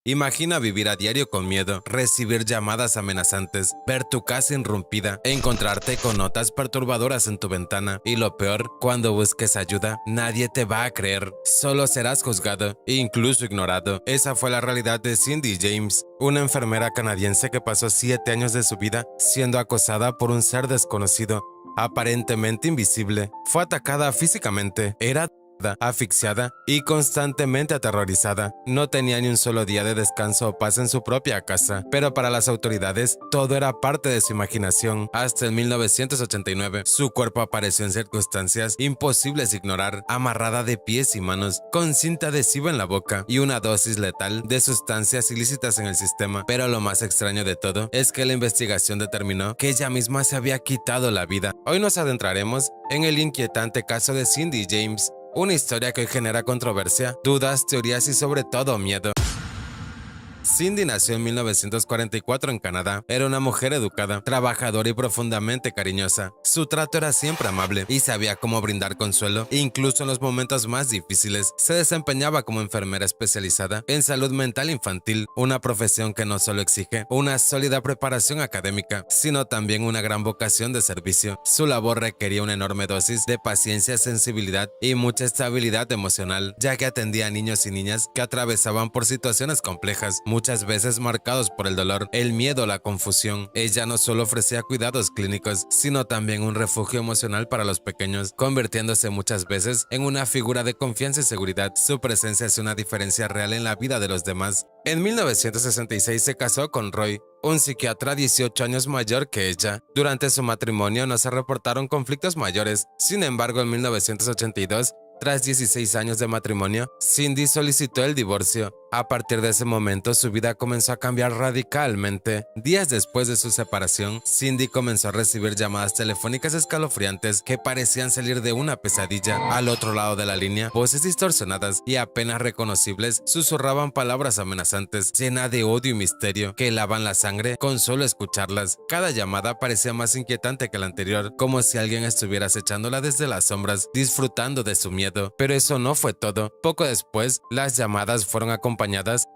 Imagina vivir a diario con miedo, recibir llamadas amenazantes, ver tu casa irrumpida, encontrarte con notas perturbadoras en tu ventana y lo peor, cuando busques ayuda, nadie te va a creer, solo serás juzgado e incluso ignorado. Esa fue la realidad de Cindy James, una enfermera canadiense que pasó 7 años de su vida siendo acosada por un ser desconocido, aparentemente invisible. Fue atacada físicamente, era asfixiada y constantemente aterrorizada. No tenía ni un solo día de descanso o paz en su propia casa, pero para las autoridades todo era parte de su imaginación. Hasta en 1989, su cuerpo apareció en circunstancias imposibles de ignorar, amarrada de pies y manos, con cinta adhesiva en la boca y una dosis letal de sustancias ilícitas en el sistema. Pero lo más extraño de todo es que la investigación determinó que ella misma se había quitado la vida. Hoy nos adentraremos en el inquietante caso de Cindy James, una historia que hoy genera controversia, dudas, teorías y sobre todo miedo. Cindy nació en 1944 en Canadá. Era una mujer educada, trabajadora y profundamente cariñosa. Su trato era siempre amable y sabía cómo brindar consuelo, incluso en los momentos más difíciles. Se desempeñaba como enfermera especializada en salud mental infantil, una profesión que no solo exige una sólida preparación académica, sino también una gran vocación de servicio. Su labor requería una enorme dosis de paciencia, sensibilidad y mucha estabilidad emocional, ya que atendía a niños y niñas que atravesaban por situaciones complejas, muchas veces marcados por el dolor, el miedo o la confusión. Ella no solo ofrecía cuidados clínicos, sino también un refugio emocional para los pequeños, convirtiéndose muchas veces en una figura de confianza y seguridad. Su presencia hace una diferencia real en la vida de los demás. En 1966 se casó con Roy, un psiquiatra 18 años mayor que ella. Durante su matrimonio no se reportaron conflictos mayores. Sin embargo, en 1982, tras 16 años de matrimonio, Cindy solicitó el divorcio. A partir de ese momento, su vida comenzó a cambiar radicalmente. Días después de su separación, Cindy comenzó a recibir llamadas telefónicas escalofriantes que parecían salir de una pesadilla. Al otro lado de la línea, voces distorsionadas y apenas reconocibles susurraban palabras amenazantes, llenas de odio y misterio, que helaban la sangre con solo escucharlas. Cada llamada parecía más inquietante que la anterior, como si alguien estuviera acechándola desde las sombras, disfrutando de su miedo. Pero eso no fue todo. Poco después, las llamadas fueron acompañadas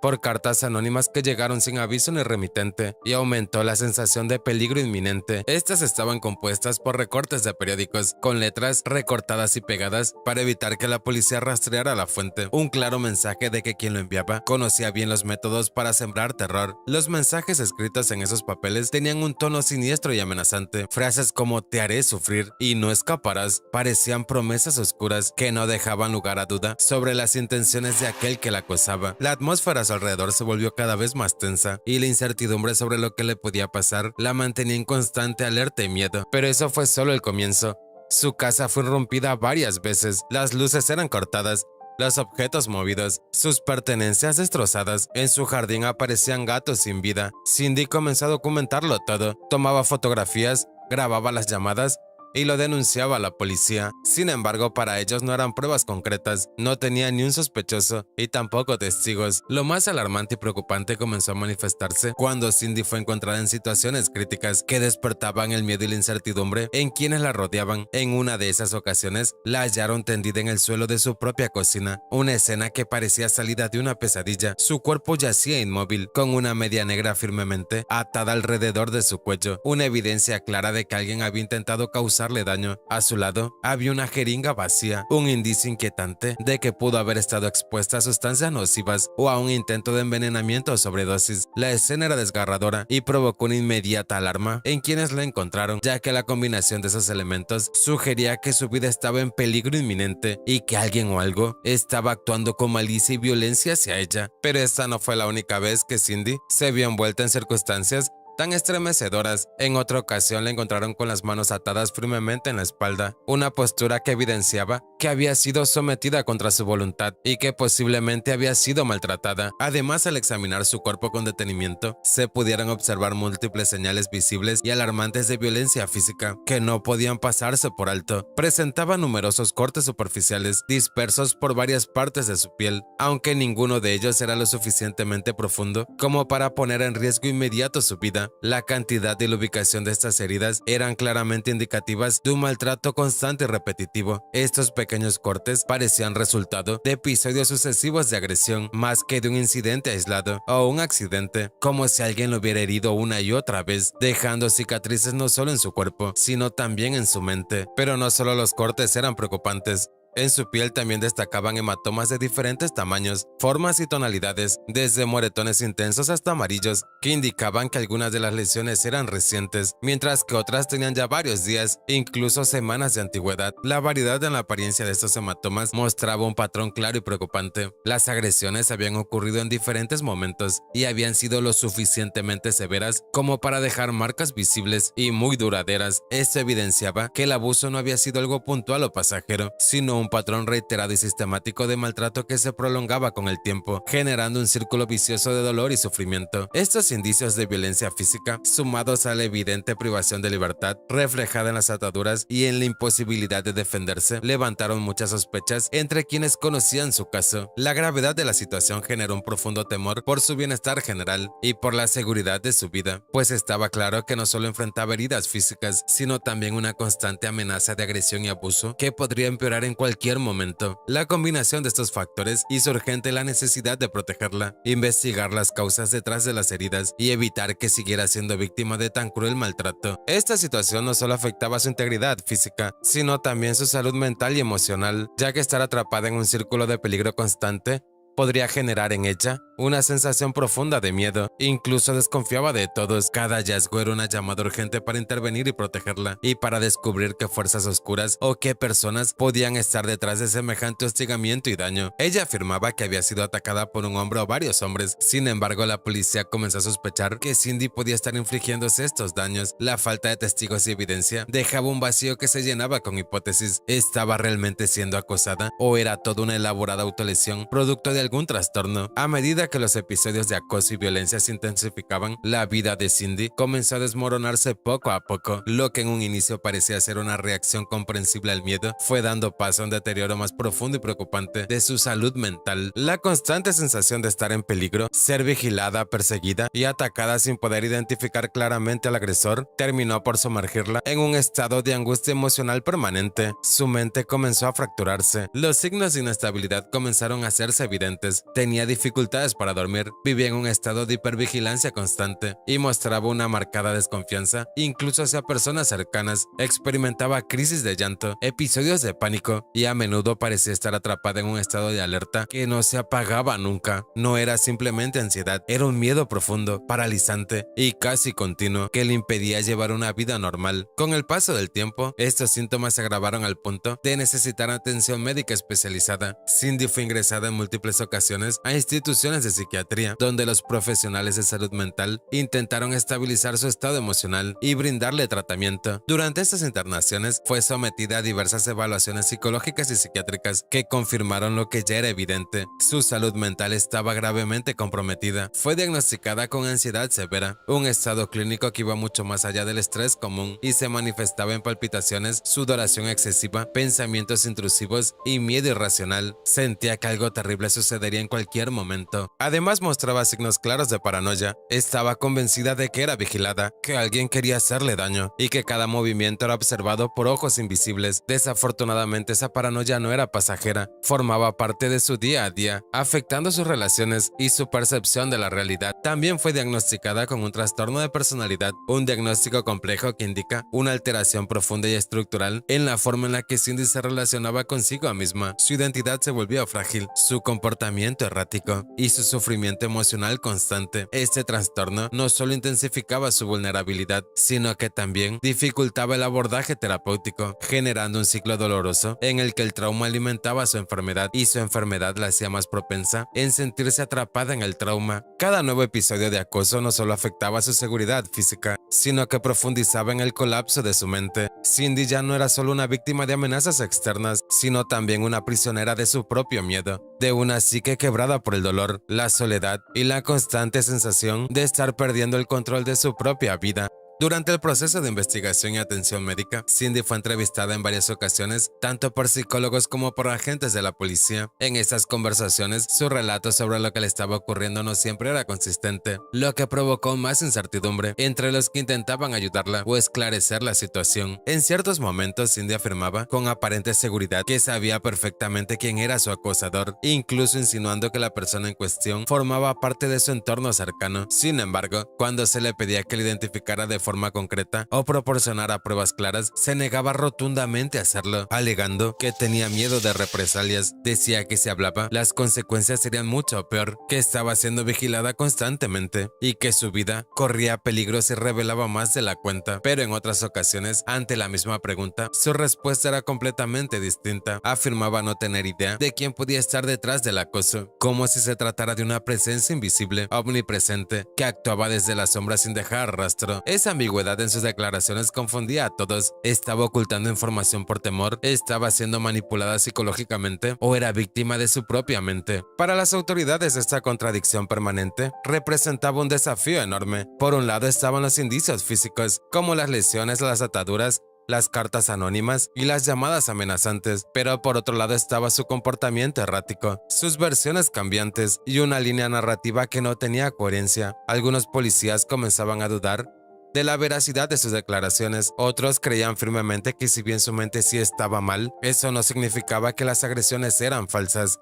por cartas anónimas que llegaron sin aviso ni remitente, y aumentó la sensación de peligro inminente. Estas estaban compuestas por recortes de periódicos, con letras recortadas y pegadas para evitar que la policía rastreara la fuente. Un claro mensaje de que quien lo enviaba conocía bien los métodos para sembrar terror. Los mensajes escritos en esos papeles tenían un tono siniestro y amenazante. Frases como "te haré sufrir" y "no escaparás" parecían promesas oscuras que no dejaban lugar a duda sobre las intenciones de aquel que la acosaba. La atmósfera a su alrededor se volvió cada vez más tensa y la incertidumbre sobre lo que le podía pasar la mantenía en constante alerta y miedo. Pero eso fue solo el comienzo. Su casa fue irrumpida varias veces, las luces eran cortadas, los objetos movidos, sus pertenencias destrozadas. En su jardín aparecían gatos sin vida. Cindy comenzó a documentarlo todo, tomaba fotografías, grababa las llamadas y lo denunciaba a la policía. Sin embargo, para ellos no eran pruebas concretas, no tenía ni un sospechoso y tampoco testigos. Lo más alarmante y preocupante comenzó a manifestarse cuando Cindy fue encontrada en situaciones críticas que despertaban el miedo y la incertidumbre en quienes la rodeaban. En una de esas ocasiones, la hallaron tendida en el suelo de su propia cocina, una escena que parecía salida de una pesadilla. Su cuerpo yacía inmóvil, con una media negra firmemente atada alrededor de su cuello, una evidencia clara de que alguien había intentado causarle daño. A su lado había una jeringa vacía, un indicio inquietante de que pudo haber estado expuesta a sustancias nocivas o a un intento de envenenamiento o sobredosis. La escena era desgarradora y provocó una inmediata alarma en quienes la encontraron, ya que la combinación de esos elementos sugería que su vida estaba en peligro inminente y que alguien o algo estaba actuando con malicia y violencia hacia ella. Pero esta no fue la única vez que Cindy se vio envuelta en circunstancias tan estremecedoras. En otra ocasión la encontraron con las manos atadas firmemente en la espalda, una postura que evidenciaba que había sido sometida contra su voluntad y que posiblemente había sido maltratada. Además, al examinar su cuerpo con detenimiento, se pudieron observar múltiples señales visibles y alarmantes de violencia física que no podían pasarse por alto. Presentaba numerosos cortes superficiales dispersos por varias partes de su piel, aunque ninguno de ellos era lo suficientemente profundo como para poner en riesgo inmediato su vida. La cantidad y la ubicación de estas heridas eran claramente indicativas de un maltrato constante y repetitivo. Estos pequeños pequeños cortes parecían resultado de episodios sucesivos de agresión más que de un incidente aislado o un accidente, como si alguien lo hubiera herido una y otra vez, dejando cicatrices no solo en su cuerpo, sino también en su mente. Pero no solo los cortes eran preocupantes. En su piel también destacaban hematomas de diferentes tamaños, formas y tonalidades, desde moretones intensos hasta amarillos, que indicaban que algunas de las lesiones eran recientes, mientras que otras tenían ya varios días, incluso semanas de antigüedad. La variedad en la apariencia de estos hematomas mostraba un patrón claro y preocupante. Las agresiones habían ocurrido en diferentes momentos y habían sido lo suficientemente severas como para dejar marcas visibles y muy duraderas. Esto evidenciaba que el abuso no había sido algo puntual o pasajero, sino un patrón reiterado y sistemático de maltrato que se prolongaba con el tiempo, generando un círculo vicioso de dolor y sufrimiento. Estos indicios de violencia física, sumados a la evidente privación de libertad, reflejada en las ataduras y en la imposibilidad de defenderse, levantaron muchas sospechas entre quienes conocían su caso. La gravedad de la situación generó un profundo temor por su bienestar general y por la seguridad de su vida, pues estaba claro que no solo enfrentaba heridas físicas, sino también una constante amenaza de agresión y abuso que podría empeorar en cualquier momento. La combinación de estos factores hizo urgente la necesidad de protegerla, investigar las causas detrás de las heridas y evitar que siguiera siendo víctima de tan cruel maltrato. Esta situación no solo afectaba su integridad física, sino también su salud mental y emocional, ya que estar atrapada en un círculo de peligro constante podría generar en ella una sensación profunda de miedo. Incluso desconfiaba de todos. Cada hallazgo era una llamada urgente para intervenir y protegerla, y para descubrir qué fuerzas oscuras o qué personas podían estar detrás de semejante hostigamiento y daño. Ella afirmaba que había sido atacada por un hombre o varios hombres. Sin embargo, la policía comenzó a sospechar que Cindy podía estar infligiéndose estos daños. La falta de testigos y evidencia dejaba un vacío que se llenaba con hipótesis. ¿Estaba realmente siendo acosada o era toda una elaborada autolesión producto de algún trastorno? A medida que los episodios de acoso y violencia se intensificaban, la vida de Cindy comenzó a desmoronarse poco a poco. Lo que en un inicio parecía ser una reacción comprensible al miedo fue dando paso a un deterioro más profundo y preocupante de su salud mental. La constante sensación de estar en peligro, ser vigilada, perseguida y atacada sin poder identificar claramente al agresor, terminó por sumergirla en un estado de angustia emocional permanente. Su mente comenzó a fracturarse. Los signos de inestabilidad comenzaron a hacerse evidentes. Tenía dificultades para dormir, vivía en un estado de hipervigilancia constante y mostraba una marcada desconfianza, incluso hacia personas cercanas. Experimentaba crisis de llanto, episodios de pánico y a menudo parecía estar atrapada en un estado de alerta que no se apagaba nunca. No era simplemente ansiedad, era un miedo profundo, paralizante y casi continuo que le impedía llevar una vida normal. Con el paso del tiempo, estos síntomas se agravaron al punto de necesitar atención médica especializada. Cindy fue ingresada en múltiples ocasiones a instituciones de psiquiatría, donde los profesionales de salud mental intentaron estabilizar su estado emocional y brindarle tratamiento. Durante estas internaciones fue sometida a diversas evaluaciones psicológicas y psiquiátricas que confirmaron lo que ya era evidente: su salud mental estaba gravemente comprometida. Fue diagnosticada con ansiedad severa, un estado clínico que iba mucho más allá del estrés común y se manifestaba en palpitaciones, sudoración excesiva, pensamientos intrusivos y miedo irracional. Sentía que algo terrible sucedería en cualquier momento. Además, mostraba signos claros de paranoia. Estaba convencida de que era vigilada, que alguien quería hacerle daño y que cada movimiento era observado por ojos invisibles. Desafortunadamente, esa paranoia no era pasajera, formaba parte de su día a día, afectando sus relaciones y su percepción de la realidad. También fue diagnosticada con un trastorno de personalidad, un diagnóstico complejo que indica una alteración profunda y estructural en la forma en la que Cindy se relacionaba consigo misma. Su identidad se volvió frágil, su comportamiento errático y su sufrimiento emocional constante. Este trastorno no solo intensificaba su vulnerabilidad, sino que también dificultaba el abordaje terapéutico, generando un ciclo doloroso en el que el trauma alimentaba su enfermedad y su enfermedad la hacía más propensa en sentirse atrapada en el trauma. Cada nuevo episodio de acoso no solo afectaba su seguridad física, sino que profundizaba en el colapso de su mente. Cindy ya no era solo una víctima de amenazas externas, sino también una prisionera de su propio miedo, de una psique quebrada por el dolor, la soledad y la constante sensación de estar perdiendo el control de su propia vida. Durante el proceso de investigación y atención médica, Cindy fue entrevistada en varias ocasiones, tanto por psicólogos como por agentes de la policía. En estas conversaciones, su relato sobre lo que le estaba ocurriendo no siempre era consistente, lo que provocó más incertidumbre entre los que intentaban ayudarla o esclarecer la situación. En ciertos momentos, Cindy afirmaba con aparente seguridad que sabía perfectamente quién era su acosador, incluso insinuando que la persona en cuestión formaba parte de su entorno cercano. Sin embargo, cuando se le pedía que le identificara de forma concreta o proporcionara pruebas claras, se negaba rotundamente a hacerlo, alegando que tenía miedo de represalias. Decía que si hablaba, las consecuencias serían mucho peor, que estaba siendo vigilada constantemente y que su vida corría peligro si revelaba más de la cuenta. Pero en otras ocasiones, ante la misma pregunta, su respuesta era completamente distinta. Afirmaba no tener idea de quién podía estar detrás del acoso, como si se tratara de una presencia invisible, omnipresente, que actuaba desde la sombra sin dejar rastro. Esa ambigüedad en sus declaraciones confundía a todos. ¿Estaba ocultando información por temor? ¿Estaba siendo manipulada psicológicamente? ¿O era víctima de su propia mente? Para las autoridades, esta contradicción permanente representaba un desafío enorme. Por un lado estaban los indicios físicos, como las lesiones, las ataduras, las cartas anónimas y las llamadas amenazantes, pero por otro lado estaba su comportamiento errático, sus versiones cambiantes y una línea narrativa que no tenía coherencia. Algunos policías comenzaban a dudar de la veracidad de sus declaraciones. Otros creían firmemente que si bien su mente sí estaba mal, eso no significaba que las agresiones eran falsas.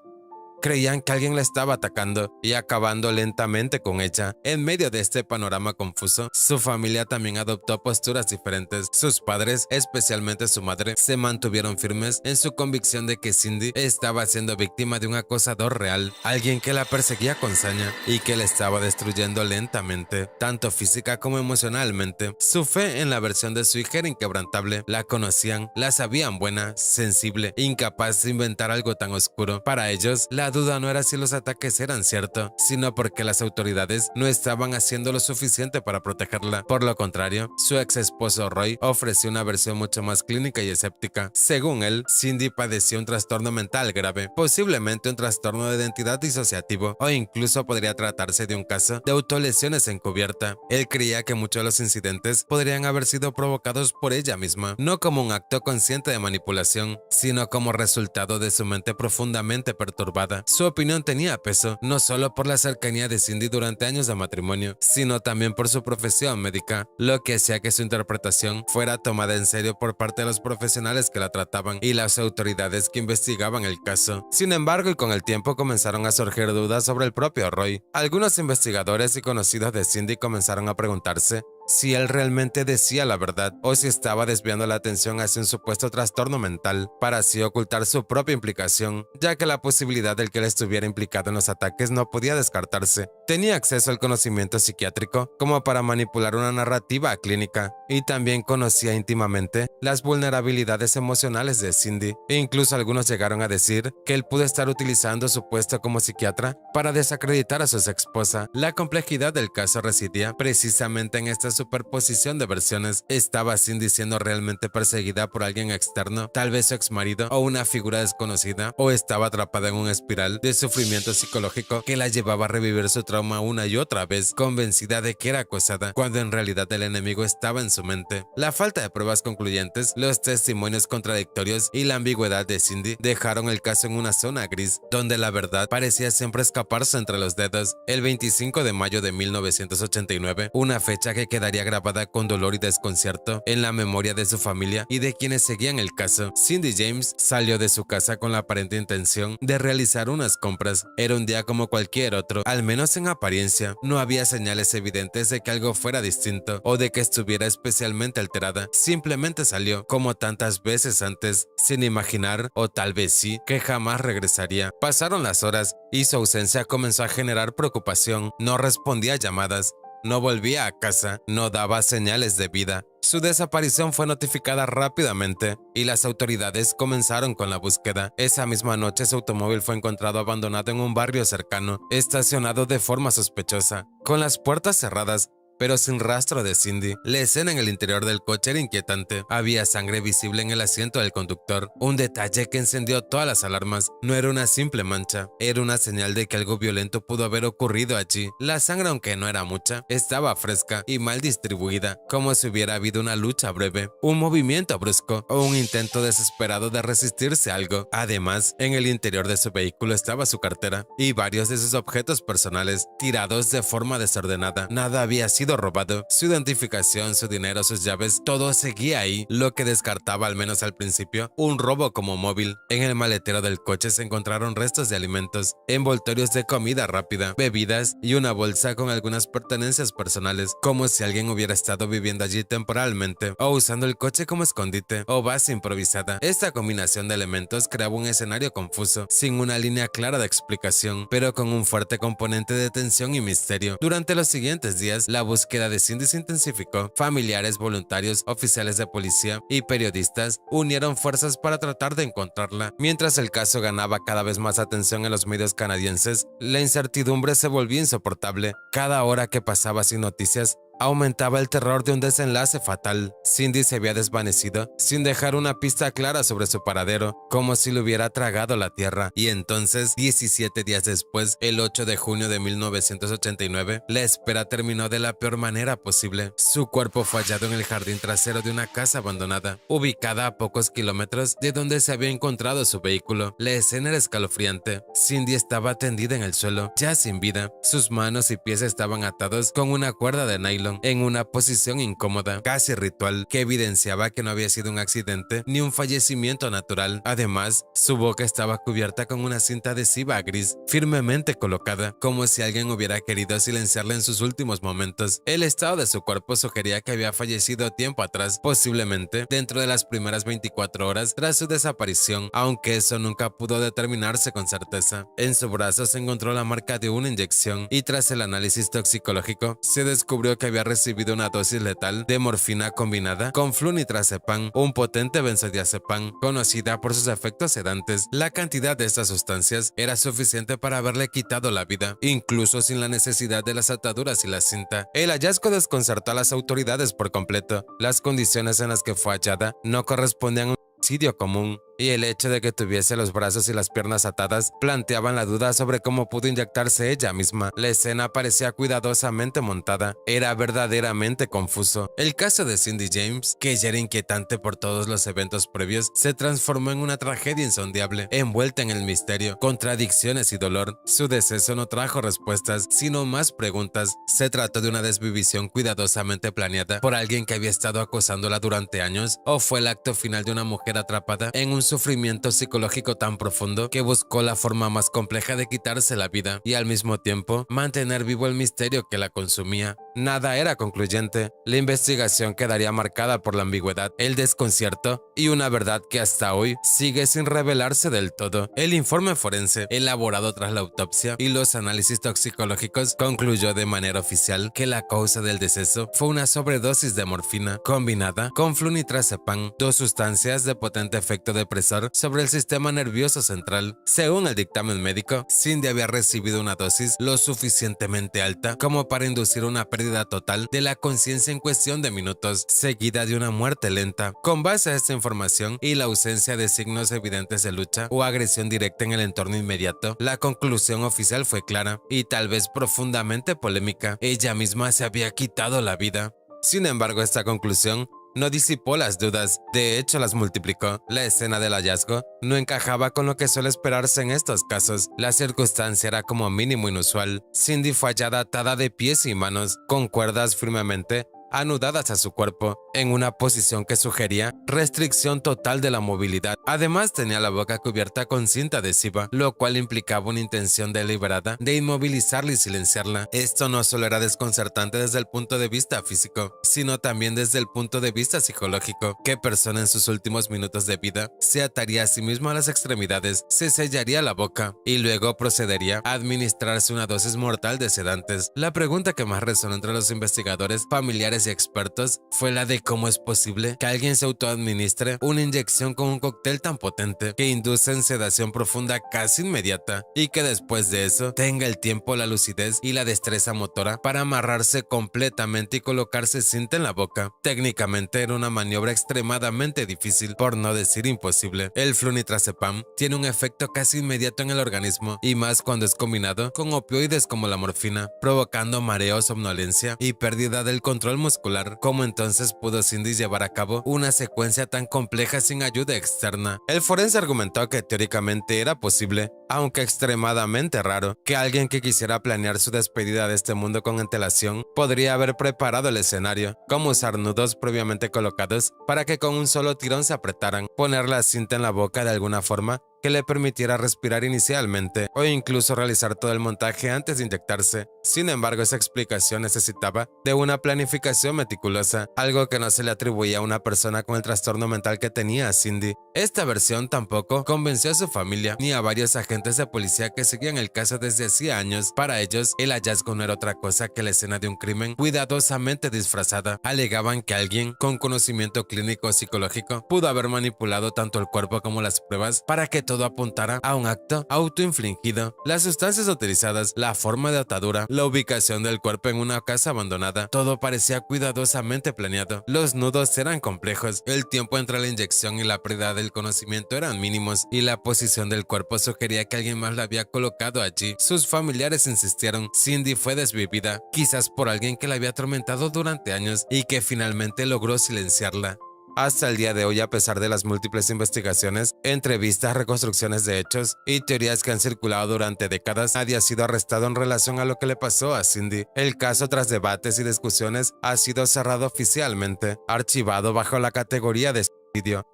Creían que alguien la estaba atacando y acabando lentamente con ella. En medio de este panorama confuso, su familia también adoptó posturas diferentes. Sus padres, especialmente su madre, se mantuvieron firmes en su convicción de que Cindy estaba siendo víctima de un acosador real, alguien que la perseguía con saña y que la estaba destruyendo lentamente, tanto física como emocionalmente. Su fe en la versión de su hija era inquebrantable. La conocían, la sabían buena, sensible, incapaz de inventar algo tan oscuro. Para ellos, la duda no era si los ataques eran ciertos, sino porque las autoridades no estaban haciendo lo suficiente para protegerla. Por lo contrario, su ex esposo Roy ofreció una versión mucho más clínica y escéptica. Según él, Cindy padecía un trastorno mental grave, posiblemente un trastorno de identidad disociativo, o incluso podría tratarse de un caso de autolesiones encubierta. Él creía que muchos de los incidentes podrían haber sido provocados por ella misma, no como un acto consciente de manipulación, sino como resultado de su mente profundamente perturbada. Su opinión tenía peso, no solo por la cercanía de Cindy durante años de matrimonio, sino también por su profesión médica, lo que hacía que su interpretación fuera tomada en serio por parte de los profesionales que la trataban y las autoridades que investigaban el caso. Sin embargo, y con el tiempo comenzaron a surgir dudas sobre el propio Roy. Algunos investigadores y conocidos de Cindy comenzaron a preguntarse si él realmente decía la verdad o si estaba desviando la atención hacia un supuesto trastorno mental para así ocultar su propia implicación, ya que la posibilidad de que él estuviera implicado en los ataques no podía descartarse. Tenía acceso al conocimiento psiquiátrico como para manipular una narrativa clínica y también conocía íntimamente las vulnerabilidades emocionales de Cindy. E incluso algunos llegaron a decir que él pudo estar utilizando su puesto como psiquiatra para desacreditar a su esposa. La complejidad del caso residía precisamente en esta superposición de versiones. ¿Estaba Cindy siendo realmente perseguida por alguien externo, tal vez su exmarido o una figura desconocida? ¿O estaba atrapada en una espiral de sufrimiento psicológico que la llevaba a revivir su trauma una y otra vez, convencida de que era acosada, cuando en realidad el enemigo estaba en su mente? La falta de pruebas concluyentes, los testimonios contradictorios y la ambigüedad de Cindy dejaron el caso en una zona gris, donde la verdad parecía siempre escaparse entre los dedos. El 25 de mayo de 1989, una fecha que quedaría grabada con dolor y desconcierto en la memoria de su familia y de quienes seguían el caso. Cindy James salió de su casa con la aparente intención de realizar unas compras. Era un día como cualquier otro, al menos en apariencia. No había señales evidentes de que algo fuera distinto o de que estuviera especialmente alterada. Simplemente salió, como tantas veces antes, sin imaginar, o tal vez sí, que jamás regresaría. Pasaron las horas y su ausencia comenzó a generar preocupación. No respondía a llamadas, no volvía a casa, no daba señales de vida. Su desaparición fue notificada rápidamente y las autoridades comenzaron con la búsqueda. Esa misma noche su automóvil fue encontrado abandonado en un barrio cercano, estacionado de forma sospechosa, con las puertas cerradas, pero sin rastro de Cindy. La escena en el interior del coche era inquietante. Había sangre visible en el asiento del conductor, un detalle que encendió todas las alarmas. No era una simple mancha, era una señal de que algo violento pudo haber ocurrido allí. La sangre, aunque no era mucha, estaba fresca y mal distribuida, como si hubiera habido una lucha breve, un movimiento brusco o un intento desesperado de resistirse a algo. Además, en el interior de su vehículo estaba su cartera y varios de sus objetos personales tirados de forma desordenada. Nada había sido robado. Su identificación, su dinero, sus llaves, todo seguía ahí, lo que descartaba, al menos al principio, un robo como móvil. En el maletero del coche se encontraron restos de alimentos, envoltorios de comida rápida, bebidas y una bolsa con algunas pertenencias personales, como si alguien hubiera estado viviendo allí temporalmente o usando el coche como escondite o base improvisada. Esta combinación de elementos creaba un escenario confuso, sin una línea clara de explicación, pero con un fuerte componente de tensión y misterio. Durante los siguientes días, la búsqueda de Cindy se intensificó. Familiares, voluntarios, oficiales de policía y periodistas unieron fuerzas para tratar de encontrarla. Mientras el caso ganaba cada vez más atención en los medios canadienses, la incertidumbre se volvía insoportable. Cada hora que pasaba sin noticias aumentaba el terror de un desenlace fatal. Cindy se había desvanecido sin dejar una pista clara sobre su paradero, como si lo hubiera tragado la tierra. Y entonces, 17 días después, el 8 de junio de 1989, la espera terminó de la peor manera posible. Su cuerpo fue hallado en el jardín trasero de una casa abandonada, ubicada a pocos kilómetros de donde se había encontrado su vehículo. La escena era escalofriante. Cindy estaba tendida en el suelo, ya sin vida. Sus manos y pies estaban atados con una cuerda de nylon en una posición incómoda, casi ritual, que evidenciaba que no había sido un accidente ni un fallecimiento natural. Además, su boca estaba cubierta con una cinta adhesiva gris, firmemente colocada, como si alguien hubiera querido silenciarla en sus últimos momentos. El estado de su cuerpo sugería que había fallecido tiempo atrás, posiblemente dentro de las primeras 24 horas tras su desaparición, aunque eso nunca pudo determinarse con certeza. En su brazo se encontró la marca de una inyección y tras el análisis toxicológico se descubrió que había recibido una dosis letal de morfina combinada con flunitrazepam, un potente benzodiazepam conocida por sus efectos sedantes. La cantidad de estas sustancias era suficiente para haberle quitado la vida, incluso sin la necesidad de las ataduras y la cinta. El hallazgo desconcertó a las autoridades por completo. Las condiciones en las que fue hallada no correspondían a un homicidio común, y el hecho de que tuviese los brazos y las piernas atadas planteaban la duda sobre cómo pudo inyectarse ella misma. La escena parecía cuidadosamente montada, era verdaderamente confuso. El caso de Cindy James, que ya era inquietante por todos los eventos previos, se transformó en una tragedia insondable, envuelta en el misterio, contradicciones y dolor. Su deceso no trajo respuestas, sino más preguntas. ¿Se trató de una desvivisión cuidadosamente planeada por alguien que había estado acosándola durante años? ¿O fue el acto final de una mujer atrapada en un sufrimiento psicológico tan profundo que buscó la forma más compleja de quitarse la vida y al mismo tiempo mantener vivo el misterio que la consumía? Nada era concluyente. La investigación quedaría marcada por la ambigüedad, el desconcierto y una verdad que hasta hoy sigue sin revelarse del todo. El informe forense, elaborado tras la autopsia y los análisis toxicológicos, concluyó de manera oficial que la causa del deceso fue una sobredosis de morfina combinada con flunitrazepam, dos sustancias de potente efecto depresor sobre el sistema nervioso central. Según el dictamen médico, Cindy había recibido una dosis lo suficientemente alta como para inducir una pérdida total de la conciencia en cuestión de minutos, seguida de una muerte lenta. Con base a esta información y la ausencia de signos evidentes de lucha o agresión directa en el entorno inmediato, la conclusión oficial fue clara y tal vez profundamente polémica. Ella misma se había quitado la vida. Sin embargo, esta conclusión no disipó las dudas, de hecho las multiplicó. La escena del hallazgo no encajaba con lo que suele esperarse en estos casos. La circunstancia era como mínimo inusual. Cindy fue hallada atada de pies y manos, con cuerdas firmemente anudadas a su cuerpo, en una posición que sugería restricción total de la movilidad. Además, tenía la boca cubierta con cinta adhesiva, lo cual implicaba una intención deliberada de inmovilizarla y silenciarla. Esto no solo era desconcertante desde el punto de vista físico, sino también desde el punto de vista psicológico. ¿Qué persona en sus últimos minutos de vida se ataría a sí mismo a las extremidades, se sellaría la boca y luego procedería a administrarse una dosis mortal de sedantes? La pregunta que más resonó entre los investigadores, familiares y expertos fue la de cómo es posible que alguien se autoadministre una inyección con un cóctel tan potente que induce en sedación profunda casi inmediata y que después de eso tenga el tiempo, la lucidez y la destreza motora para amarrarse completamente y colocarse cinta en la boca? Técnicamente era una maniobra extremadamente difícil, por no decir imposible. El flunitrazepam tiene un efecto casi inmediato en el organismo y más cuando es combinado con opioides como la morfina, provocando mareo, somnolencia y pérdida del control muscular. ¿Cómo entonces pudo Cindy llevar a cabo una secuencia tan compleja sin ayuda externa? El forense argumentó que teóricamente era posible, aunque extremadamente raro, que alguien que quisiera planear su despedida de este mundo con antelación podría haber preparado el escenario, como usar nudos previamente colocados para que con un solo tirón se apretaran, poner la cinta en la boca de alguna forma que le permitiera respirar inicialmente o incluso realizar todo el montaje antes de inyectarse. Sin embargo, esa explicación necesitaba de una planificación meticulosa, algo que no se le atribuía a una persona con el trastorno mental que tenía Cindy. Esta versión tampoco convenció a su familia ni a varios agentes de policía que seguían el caso desde hacía años. Para ellos, el hallazgo no era otra cosa que la escena de un crimen cuidadosamente disfrazada. Alegaban que alguien con conocimiento clínico o psicológico pudo haber manipulado tanto el cuerpo como las pruebas para que todo apuntara a un acto autoinfligido. Las sustancias utilizadas, la forma de atadura, la ubicación del cuerpo en una casa abandonada, todo parecía cuidadosamente planeado. Los nudos eran complejos, el tiempo entre la inyección y la pérdida del conocimiento eran mínimos y la posición del cuerpo sugería que alguien más la había colocado allí. Sus familiares insistieron. Cindy fue desvivida, quizás por alguien que la había atormentado durante años y que finalmente logró silenciarla. Hasta el día de hoy, a pesar de las múltiples investigaciones, entrevistas, reconstrucciones de hechos y teorías que han circulado durante décadas, nadie ha sido arrestado en relación a lo que le pasó a Cindy. El caso, tras debates y discusiones, ha sido cerrado oficialmente, archivado bajo la categoría de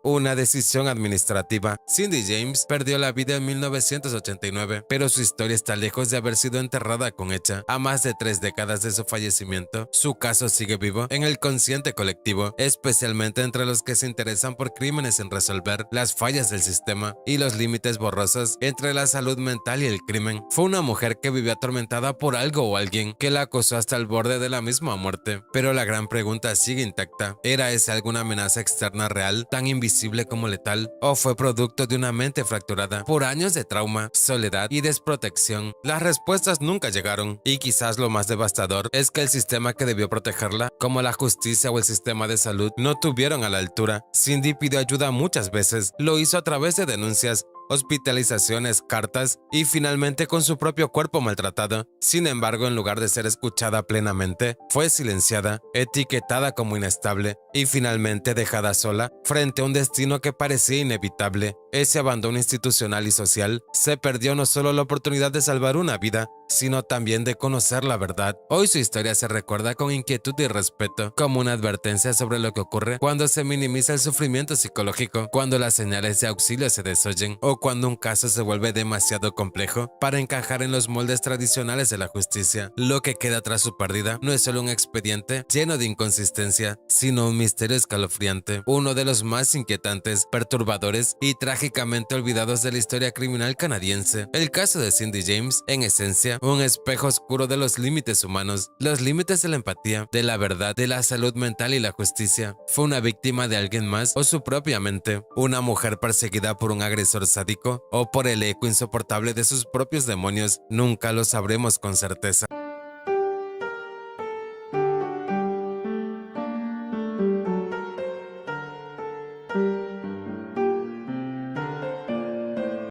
una decisión administrativa. Cindy James perdió la vida en 1989, pero su historia está lejos de haber sido enterrada con hecha. A más de 3 décadas de su fallecimiento, su caso sigue vivo en el consciente colectivo, especialmente entre los que se interesan por crímenes sin resolver, las fallas del sistema y los límites borrosos entre la salud mental y el crimen. Fue una mujer que vivió atormentada por algo o alguien que la acosó hasta el borde de la misma muerte. Pero la gran pregunta sigue intacta. ¿Era esa alguna amenaza externa real, tan invisible como letal, o fue producto de una mente fracturada por años de trauma, soledad y desprotección? Las respuestas nunca llegaron, y quizás lo más devastador es que el sistema que debió protegerla, como la justicia o el sistema de salud, no tuvieron a la altura. Cindy pidió ayuda muchas veces, lo hizo a través de denuncias, hospitalizaciones, cartas y finalmente con su propio cuerpo maltratado. Sin embargo, en lugar de ser escuchada plenamente, fue silenciada, etiquetada como inestable y finalmente dejada sola frente a un destino que parecía inevitable. Ese abandono institucional y social se perdió no solo la oportunidad de salvar una vida, sino también de conocer la verdad. Hoy su historia se recuerda con inquietud y respeto, como una advertencia sobre lo que ocurre cuando se minimiza el sufrimiento psicológico, cuando las señales de auxilio se desoyen o cuando un caso se vuelve demasiado complejo para encajar en los moldes tradicionales de la justicia. Lo que queda tras su pérdida no es solo un expediente lleno de inconsistencia, sino un misterio escalofriante, uno de los más inquietantes, perturbadores y trágicamente olvidados de la historia criminal canadiense. El caso de Cindy James, en esencia, un espejo oscuro de los límites humanos, los límites de la empatía, de la verdad, de la salud mental y la justicia. ¿Fue una víctima de alguien más o su propia mente? ¿Una mujer perseguida por un agresor sádico o por el eco insoportable de sus propios demonios? Nunca lo sabremos con certeza.